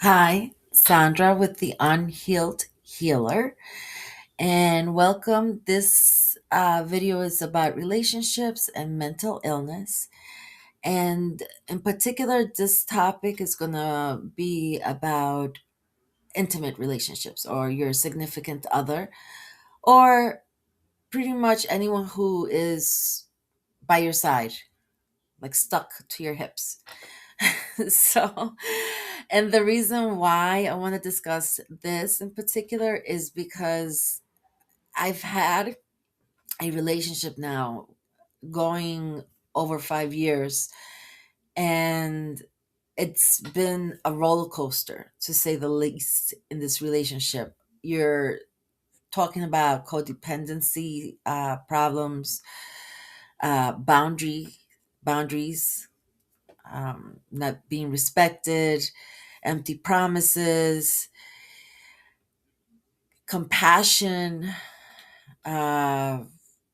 Hi, Sandra with the Unhealed Healer, and welcome. This video is about relationships and mental illness. And in particular, this topic is going to be about intimate relationships or your significant other, or pretty much anyone who is by your side, like stuck to your hips. So, and the reason why I want to discuss this in particular is because I've had a relationship now going over 5 years, and it's been a roller coaster to say the least in this relationship. You're talking about codependency problems, boundaries, not being respected, empty promises, compassion, uh,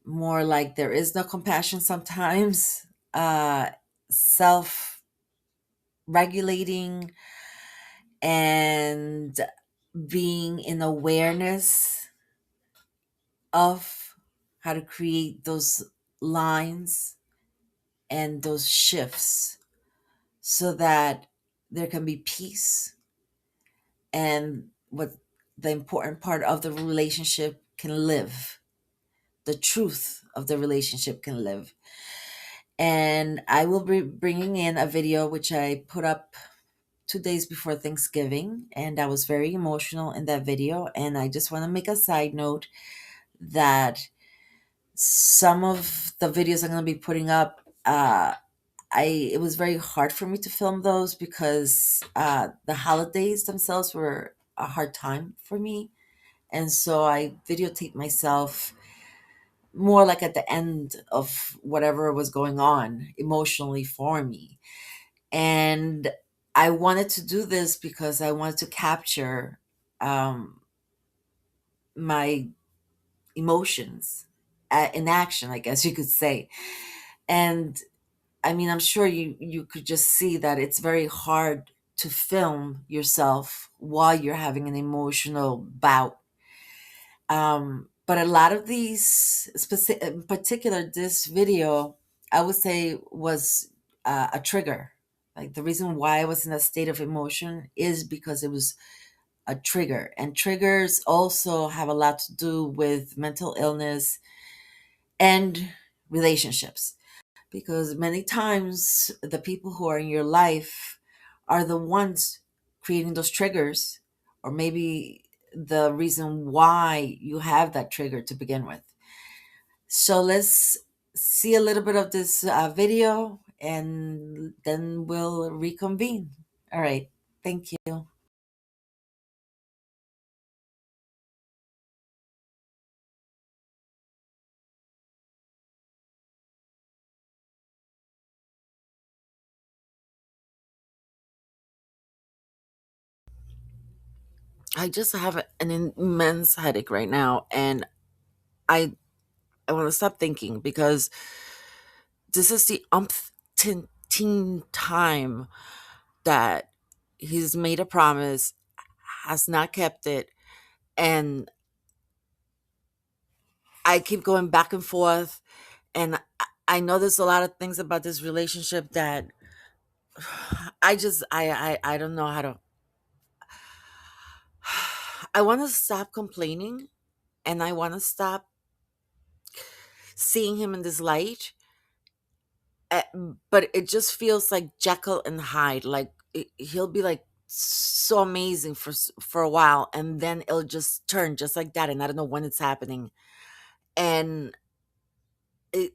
more like there is no compassion sometimes, self regulating, and being in awareness of how to create those lines and those shifts so that there can be peace and what the important part of the relationship can live, the truth of the relationship can live. And I will be bringing in a video which I put up 2 days before Thanksgiving, and I was very emotional in that video. And I just want to make a side note that some of the videos I'm going to be putting up, it was very hard for me to film those because the holidays themselves were a hard time for me, and so I videotaped myself more like at the end of whatever was going on emotionally for me. And I wanted to do this because I wanted to capture um, my emotions in action, I guess you could say. And I mean, I'm sure you could just see that it's very hard to film yourself while you're having an emotional bout. But a lot of these, in particular, this video, I would say was a trigger. Like the reason why I was in a state of emotion is because it was a trigger. And triggers also have a lot to do with mental illness and relationships. Because many times the people who are in your life are the ones creating those triggers, or maybe the reason why you have that trigger to begin with. So let's see a little bit of this video and then we'll reconvene. All right. Thank you. I just have an immense headache right now, and I I want to stop thinking because this is the umpteenth time that he's made a promise, has not kept it, and I keep going back and forth. And I know there's a lot of things about this relationship that I don't know how to. I want to stop complaining, and I want to stop seeing him in this light. uh, but it just feels like Jekyll and Hyde. Like he'll be like so amazing for a while, and then it'll just turn just like that, and I don't know when it's happening. And it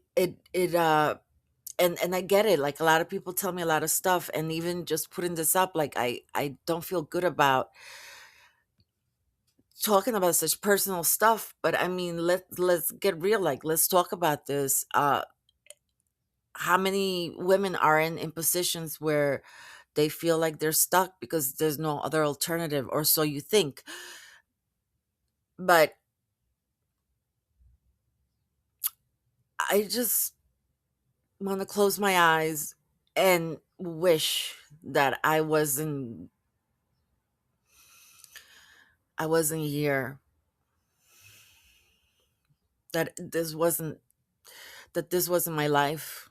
and I get it. Like a lot of people tell me a lot of stuff, and even just putting this up, like I don't feel good about talking about such personal stuff. But I mean, let's get real. Like let's talk about this. How many women are in positions where they feel like they're stuck because there's no other alternative, or so you think. But I just want to close my eyes and wish that I wasn't I wasn't here, that this wasn't my life,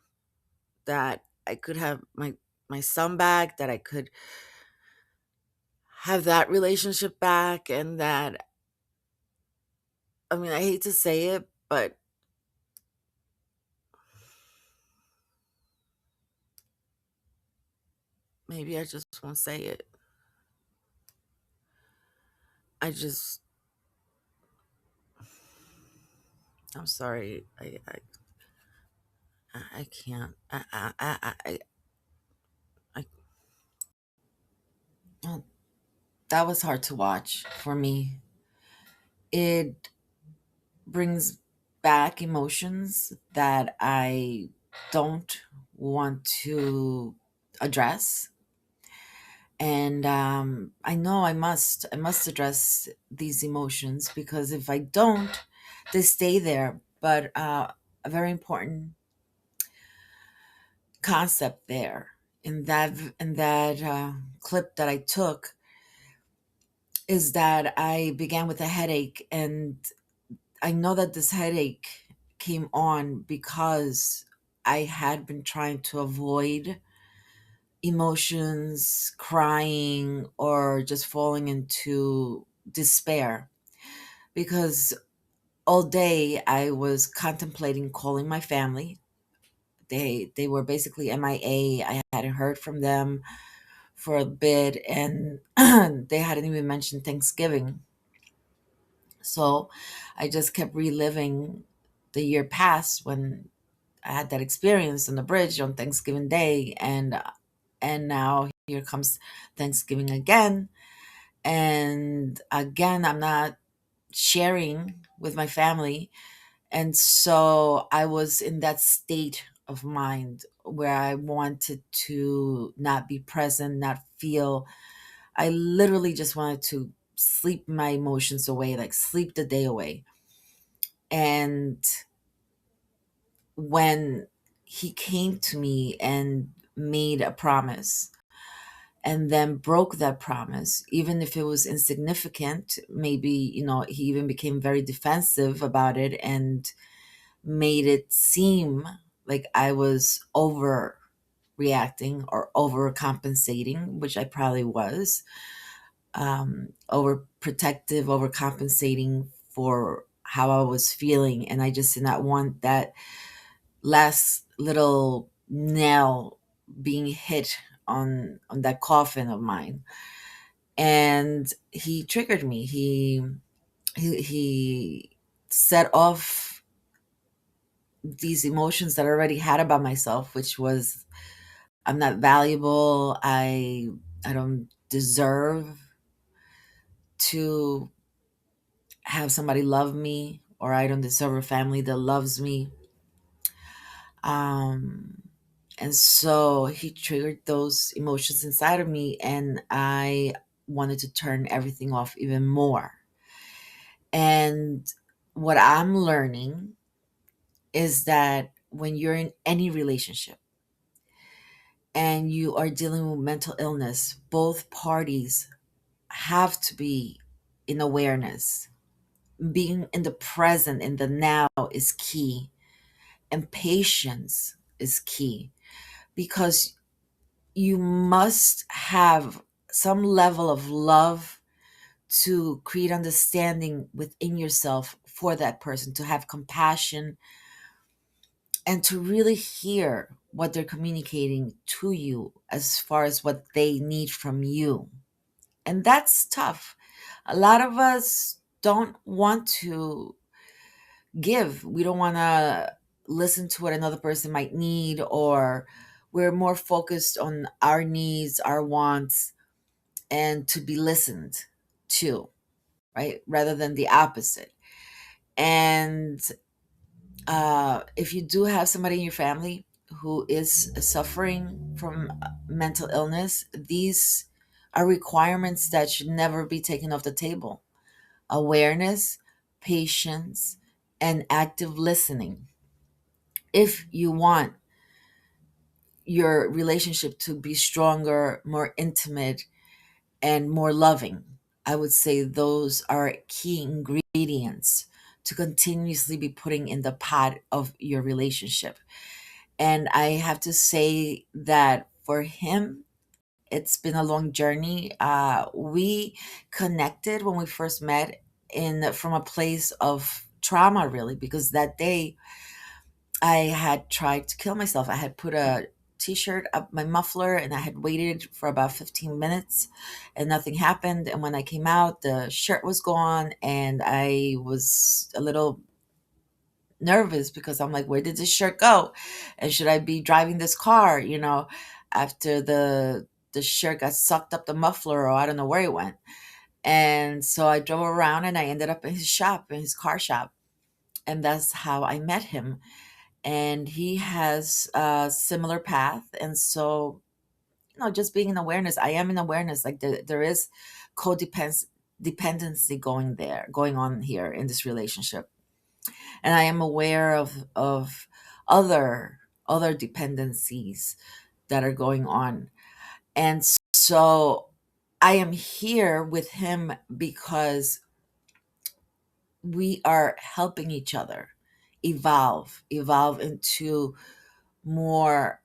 that I could have my son back, that I could have that relationship back, and that, I mean, I hate to say it, but maybe I just won't say it. I just, I'm sorry. I can't. I oh, that was hard to watch for me. It brings back emotions that I don't want to address. And I know I must address these emotions, because if I don't, they stay there. But a very important concept there in that clip that I took is that I began with a headache, and I know that this headache came on because I had been trying to avoid emotions, crying, or just falling into despair. Because all day I was contemplating calling my family. They were basically MIA. I hadn't heard from them for a bit, and they hadn't even mentioned Thanksgiving. So I just kept reliving the year past when I had that experience on the bridge on Thanksgiving Day, and now here comes Thanksgiving again, and again I'm not sharing with my family, and so I was in that state of mind where I wanted to not be present, not feel. I literally just wanted to sleep my emotions away, like sleep the day away. And when he came to me and made a promise and then broke that promise, even if it was insignificant, maybe, he even became very defensive about it and made it seem like I was overreacting or overcompensating, which I probably was, overprotective, overcompensating for how I was feeling. And I just did not want that last little nail being hit on that coffin of mine. And he triggered me. He set off these emotions that I already had about myself, which was I'm not valuable. I don't deserve to have somebody love me, or I don't deserve a family that loves me. Um, and so he triggered those emotions inside of me, and I wanted to turn everything off even more. And what I'm learning is that when you're in any relationship and you are dealing with mental illness, both parties have to be in awareness. Being in the present, in the now, is key, and patience is key, because you must have some level of love to create understanding within yourself for that person, to have compassion, and to really hear what they're communicating to you as far as what they need from you. And that's tough. A lot of us don't want to give. We don't want to listen to what another person might need, or we're more focused on our needs, our wants, and to be listened to, right? Rather than the opposite. And if you do have somebody in your family who is suffering from mental illness, these are requirements that should never be taken off the table: awareness, patience, and active listening. If you want your relationship to be stronger, more intimate, and more loving, I would say those are key ingredients to continuously be putting in the pot of your relationship. And I have to say that for him, it's been a long journey. We connected when we first met in from a place of trauma, really, because that day I had tried to kill myself. I had put a t-shirt up my muffler and I had waited for about 15 minutes and nothing happened. And when I came out, the shirt was gone and I was a little nervous because I'm like, where did this shirt go? And should I be driving this car, after the shirt got sucked up the muffler or I don't know where it went. And so I drove around and I ended up in his shop, in his car shop. And that's how I met him. And he has a similar path. And so, just being in awareness, I am in awareness. Like there is codependence dependency going on here in this relationship. And I am aware of other dependencies that are going on. And so I am here with him because we are helping each other evolve into more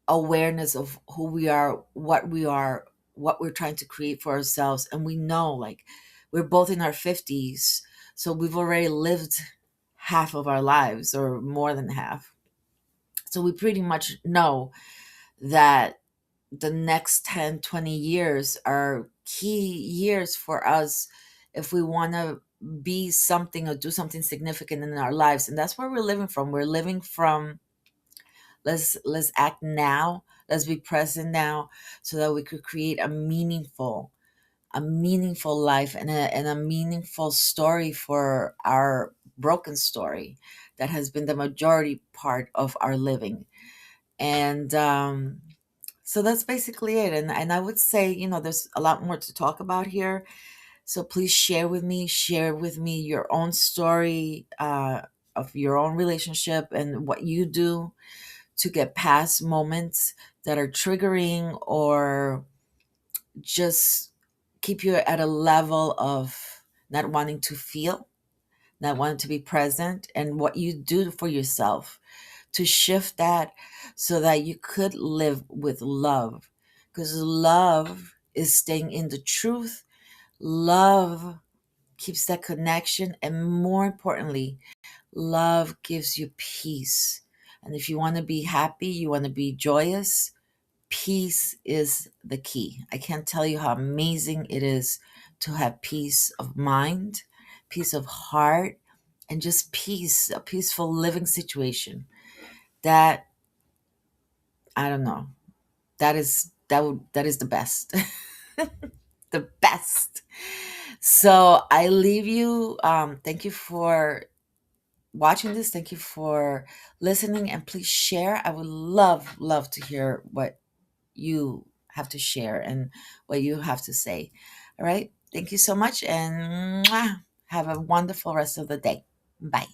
awareness of who we are, what we're trying to create for ourselves. And we know, like, we're both in our 50s, so we've already lived half of our lives or more than half. So we pretty much know that the next 10, 20 years are key years for us if we want to be something or do something significant in our lives. And that's where we're living from. We're living from, let's act now, let's be present now, so that we could create a meaningful life and a meaningful story for our broken story that has been the majority part of our living. And so that's basically it. And I would say, there's a lot more to talk about here. So please share with me your own story, of your own relationship and what you do to get past moments that are triggering or just keep you at a level of not wanting to feel, not wanting to be present, and what you do for yourself to shift that so that you could live with love. Because love is staying in the truth. Love keeps that connection. And more importantly, love gives you peace. And if you want to be happy, you want to be joyous, peace is the key. I can't tell you how amazing it is to have peace of mind, peace of heart, and just peace, a peaceful living situation. That, I don't know. That is the best. The best. So I leave you. Thank you for watching this. Thank you for listening, and please share. I would love to hear what you have to share and what you have to say. All right. Thank you so much, and mwah, have a wonderful rest of the day. Bye.